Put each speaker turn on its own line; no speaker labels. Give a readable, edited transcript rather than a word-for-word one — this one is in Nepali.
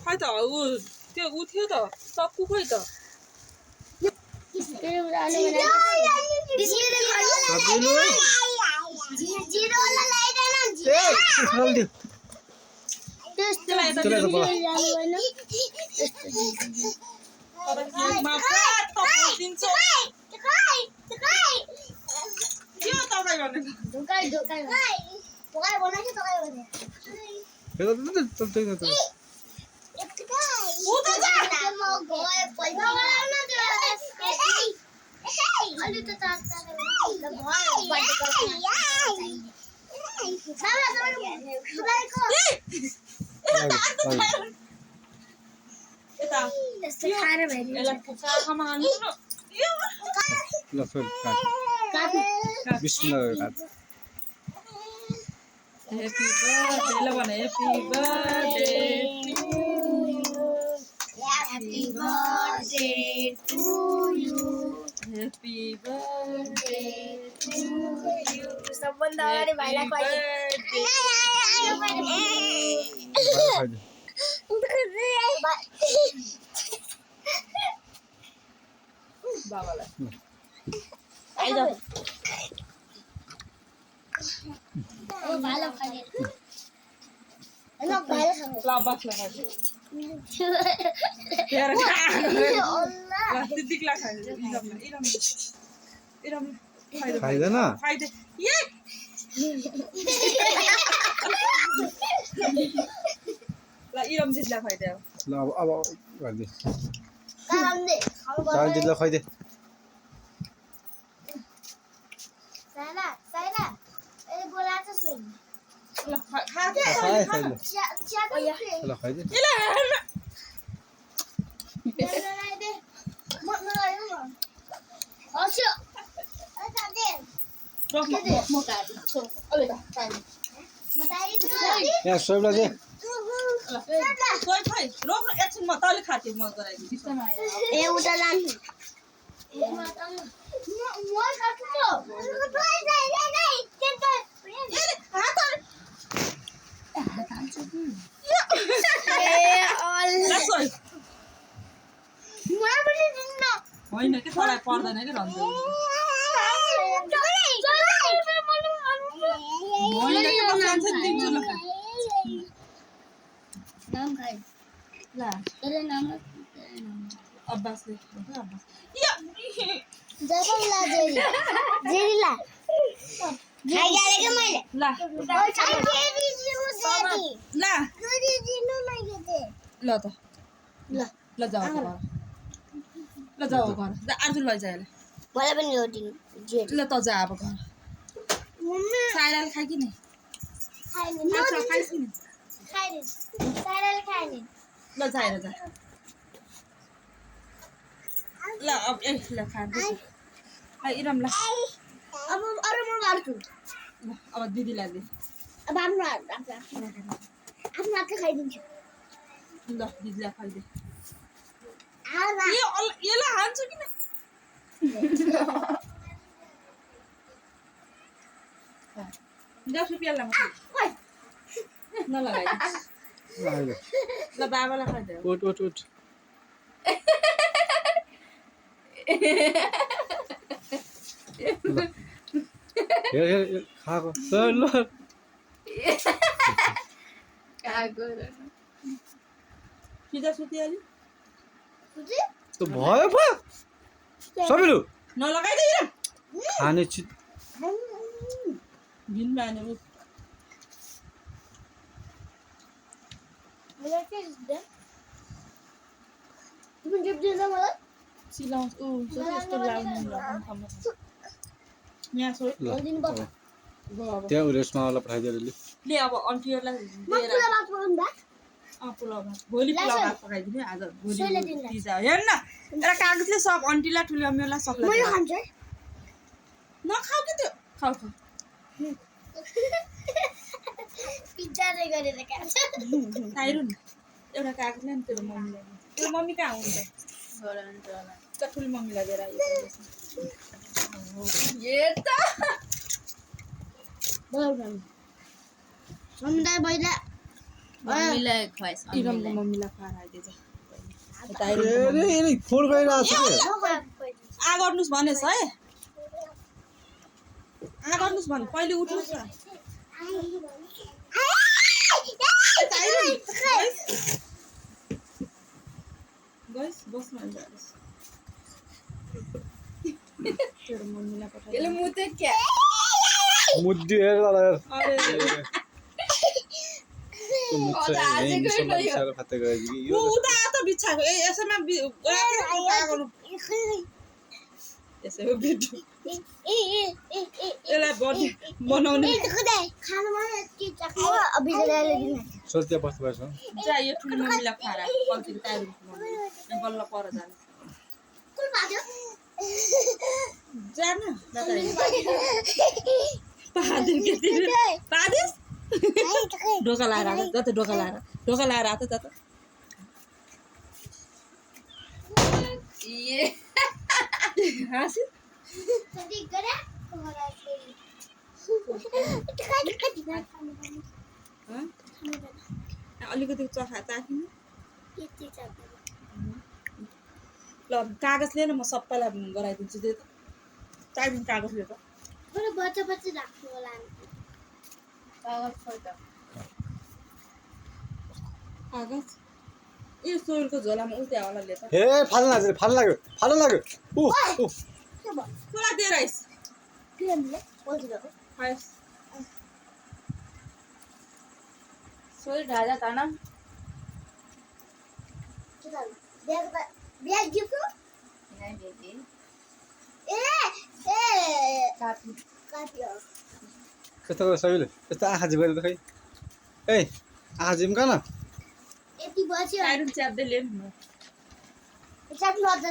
खै त ऊ त्यो ऊ थियो त सक्कु खोइ त Happy birthday, Lawan. Happy birthday to you.
Happy birthday to you.
Happy birthday to you.
Someone already
Happy birthday. बाबालाई आइज
भालो खाने ल
बस ल तेरो दिदीलाई खाइदे इरम
खाइदैन
खाइदे ए ल इरम दिदीलाई खाइदे
ल अब गर्दे
कामले
चाल दिदीलाई खुवाइदे
साला साला ए बोलाछ सुन
ल खा
खाए खाइदे
चिया
ल खाइदे
दे म नलायो म अस्यो ए सादे
म काट्छु सो अले त टाइम
म ताई
यहाँ सोइबला दे
खोइ खोइ रोक एकछिन म तले खाथे म गराइदिन्छु
ए उता लान्छु ए म काट्छु
होइन के तँलाई पर्दैन कि रन्जु होइन के बस्छ दिन्छु ल
नाम खाइ
ल
तेरे नाम
अब्बासले अब्बास
जबल ला जेरी जेरी ला खाइ गरे के मैले
ल
जेरी जिनु जेरी
ल
जेरी जिनु मैले दे
ल त ल जाऊ घर ल जाऊ घर आज लैजाऊ ल
मलाई पनि यो दिनु जेरी
ल त जा अब घर
मम्मी
साइराले खाइ कि नि
खाइने
माछा खाइस् कि नि
खाइने साइराले खाइने
ल जाएर जा ल अब ए ल खाँदै ल इरम ल
अब अरु म गर्छु
ल अब दिदीलाई दे
अब आफ्नो हातले खाइदिन्छु
ल दिदीलाई खाइदे
आला
यसलाई हान्छु किन दस रुपियाँ लामा नलगाइदिनु ल बाबालाई खाइदे
उठ उठ उठ हेर हेर खाएको ल
पिज्जा सुतिहाल्यो
त भयो पो सबैले
नलगाइदे इरम
खाने चित
भिन माने
मलाई के दे तिमी गिफ्ट दिन्छ मलाई
सिलाउँछ यस्तो लाउनु यहाँ छोड
दिनु पर्छ
त्यहाँ रेस्टुरेन्टमा पठाइदिएर
ले अब अन्टीहरूलाई
म
दिएर
पुरा बात गर्नु बा
पुलाउ भात भोलि पुलाउ भात पकाइदिनु है आज
सोइले
भोलि
दिनलाई।
पिज्जा हेर न एउटा कागजले सब अन्टीलाई ठुलो अम्मीलाई
म
सबलाई
यो खान्छु है
नखाऊ कि त्यो खाऊ खाऊ
पिज्जा चाहिँ गरेर खान्छ
खाइरु नि एउटा कागजले नि तेरो मम्मीलाई तेरो मम्मी कहाँ हुन्छ त्यो ठुलो मम्मीलाई दिएर
समुदाय बैला
मम्मीलाई खुवाइस
इरमको मम्मीलाई खाएर आइदिएछ
फोहोर गरिरहेको छ के
आ गर्नुहोस् भनेस् है आ गर्नुहोस् भने पहिले उठ्नुहोस् न गइस बस्नु जानुहोस् तेरो मम्मीलाई पठाइ
यसले मुते क्या
मुद्दी हेर अरे
अरे
त्यो मुद्छ यही मिसोमा मिसाएर फाते गयो कि
ऊ उता आ त बिच्छाको ए यसैमा गर्नु यसैमा भिडियो यसलाई बनाउने
सोच त्यहाँ बस्नु पर्छ
जा यो ठुलो मम्मीलाई खाएर कल्ती ताइरुको मम्मी बल्ल पर जानु जान पादिस ढोका लाएर आएको जता ढोका लाएर आएको जता
ये
हाँसी अलिकति चखा चाख्नु ल कागज लिएर म सबैलाई गराइदिन्छु त्यो चाहिदिनु कागज लिएर
बच्चा राख्नु होला
कागज ए सोलको झोलामा उल्ट्या होला ले त
हे फाल्न लाग्यो उ
पुरा दिएर आइस खाइस
सोई ढाजा था ना नहीं बेटी काफी
कस्तो सबैले यस्तो आँखा झिमेर त खै ए आँखा झिम कहाँ न
यति बच्यो
आइरन च्याप्दै ल्याउनु
चाक्नु अझ